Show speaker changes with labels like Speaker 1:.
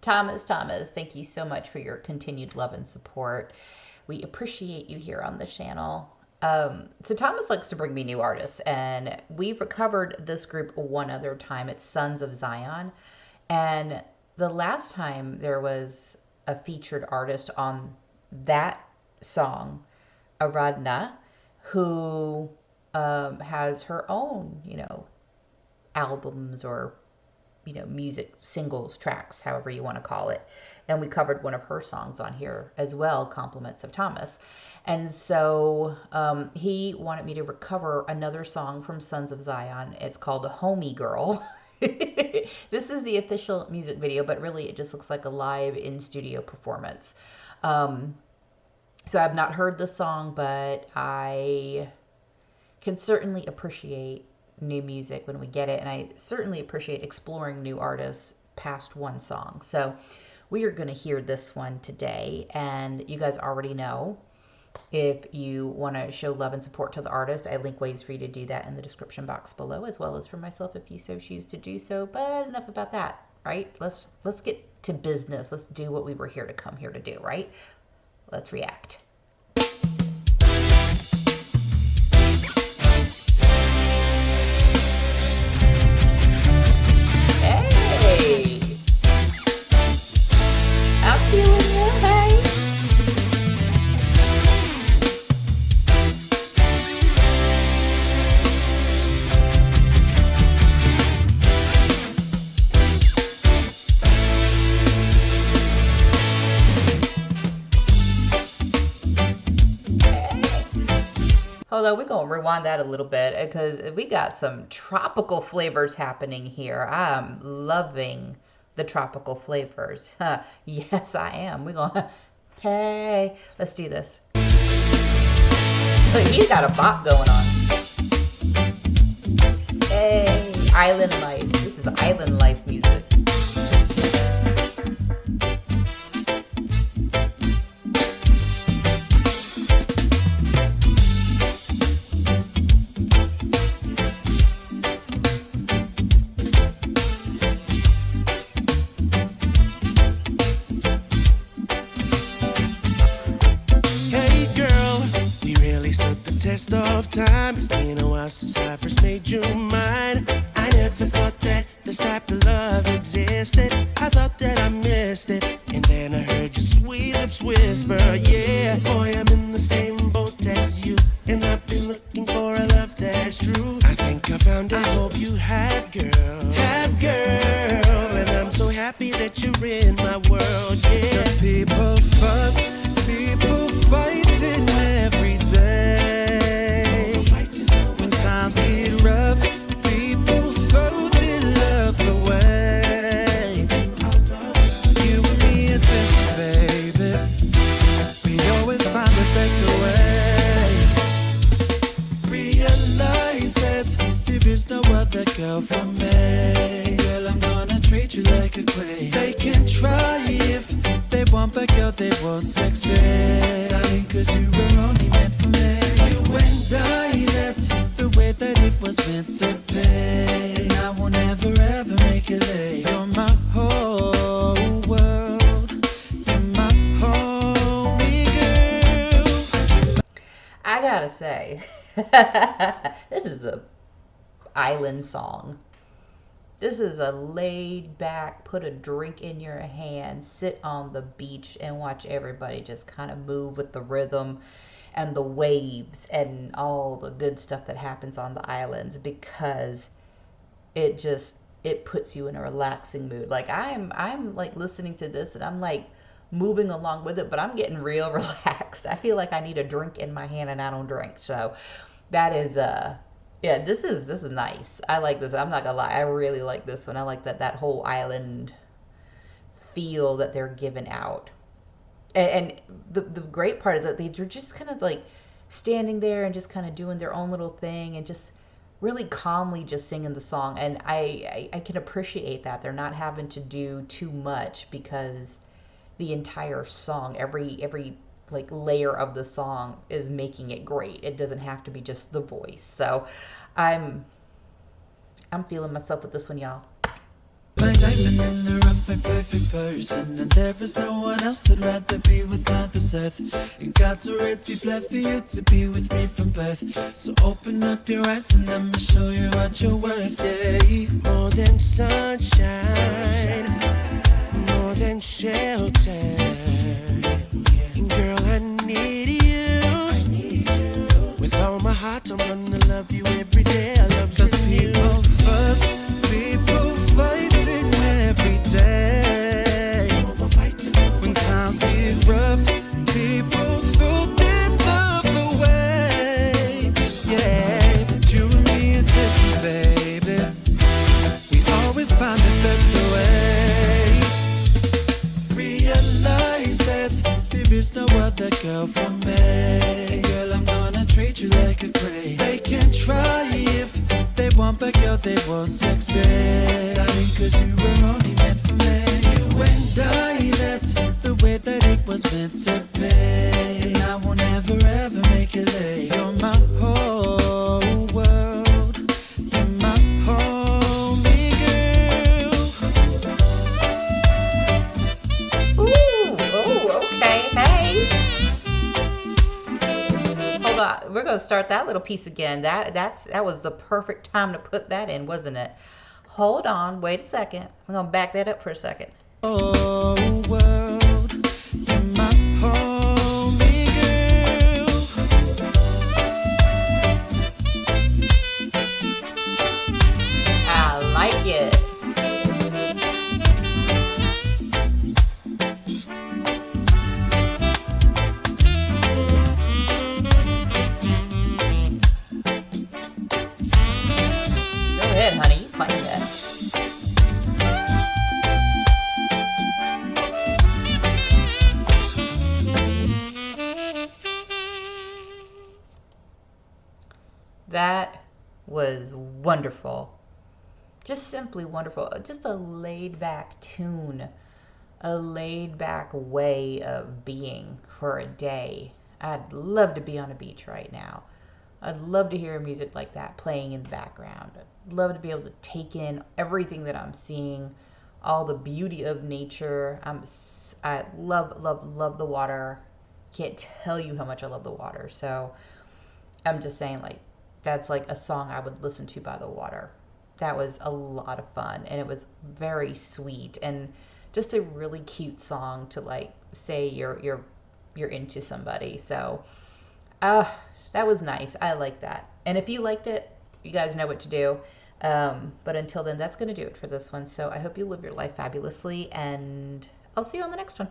Speaker 1: Thomas, thank you so much for your continued love and support. We appreciate you here on the channel. So Thomas likes to bring me new artists, and we've recovered this group one other time. It's Sons of Zion. And the last time there was a featured artist on that song, Aradna, who has her own, albums or music singles, tracks, however you want to call it. And we covered one of her songs on here as well, Compliments of Thomas. And so he wanted me to recover another song from Sons of Zion. It's called Homey Girl. This is the official music video, but really it just looks like a live in-studio performance. So I've not heard the song, but I can certainly appreciate new music when we get it, and I certainly appreciate exploring new artists past one song. So we are going to hear this one today, and you guys already know, if you want to show love and support to the artist, I link ways for you to do that in the description box below, as well as for myself if you so choose to do so. But enough about that, right? Let's get to business. Let's do what we were here to come here to do, right? Let's react. Hey! I'm feeling it, hey! Hold on, we're going to rewind that a little bit because we got some tropical flavors happening here. I'm loving the tropical flavors. Yes, I am. We're going to, hey, let's do this. Look, he's got a bop going on. Hey, island life. This is island life music.
Speaker 2: Test of time. It's been a while since I first made you mine. I never thought that this type of love existed. I thought that I missed it, and then I heard your sweet lips whisper, yeah. Boy, I'm in the same boat as you, and I've been looking for a love that's true. I think I found it. I hope you have, girl. Have, girl. And I'm so happy that you're in my world, yeah. 'Cause people fuss, people fighting every day. Get rough, people throw their love away. You and me are different, baby. We always find a better way. Realize that there is no other girl for me. Girl, I'm gonna treat you like a queen. They can try if they want, but girl, they won't succeed. Darling, 'cause you were only meant for me. You and I, that's the way that it was meant to be. And I won't ever, ever make it late. You're my whole world. You're my homey girl.
Speaker 1: I gotta say, this is a island song. This is a laid back, put a drink in your hand, sit on the beach and watch everybody just kind of move with the rhythm and the waves and all the good stuff that happens on the islands, because it puts you in a relaxing mood. Like I'm like listening to this and I'm like moving along with it, but I'm getting real relaxed. I feel like I need a drink in my hand and I don't drink. So that is yeah, this is nice. I like this. I'm not gonna lie, I really like this one. I like that whole island feel that they're giving out. And the great part is that they're just kind of like standing there and just kind of doing their own little thing and just really calmly just singing the song. And I can appreciate that. They're not having to do too much, because the entire song, every like layer of the song is making it great. It doesn't have to be just the voice. So I'm feeling myself with this one, y'all.
Speaker 2: My diamond in the rough, my perfect person, and there is no one else I'd rather be without this earth. And God's already planned for you to be with me from birth. So open up your eyes and let me show you what you're worth. Yeah, more than sunshine, more than shelter. Girl, I need you. With all my heart, I'm gonna love you every day. I love you. 'Cause people first, people fighting every day. When times get rough, people throw their love away. Yeah, but you and me are different, baby. We always find a better way. Realize that there is no other girl for me. And girl, I'm gonna treat you like a queen. They can try if they want, but girl, they won't succeed. Darling, 'cause you were only meant for me. You and I, that's the way that it was meant to be. And I won't ever, ever make it late. You're my whole world. You're my homey girl.
Speaker 1: Ooh, oh, okay, hey. Hold on, we're gonna start that little piece again. That was the perfect time to put that in, wasn't it? Hold on, wait a second. I'm gonna back that up for a second.
Speaker 2: Whole world. You're my homey girl.
Speaker 1: I like it. Go ahead, honey, you claim that. That was wonderful. Just simply wonderful. Just a laid back tune, a laid back way of being for a day. I'd love to be on a beach right now. I'd love to hear music like that playing in the background. I'd love to be able to take in everything that I'm seeing, all the beauty of nature. I love, love, love the water. Can't tell you how much I love the water. So I'm just saying, like, that's like a song I would listen to by the water. That was a lot of fun, and it was very sweet and just a really cute song to like say you're into somebody. So, uh, that was nice. I like that. And if you liked it, you guys know what to do. But until then, that's going to do it for this one. So I hope you live your life fabulously, and I'll see you on the next one.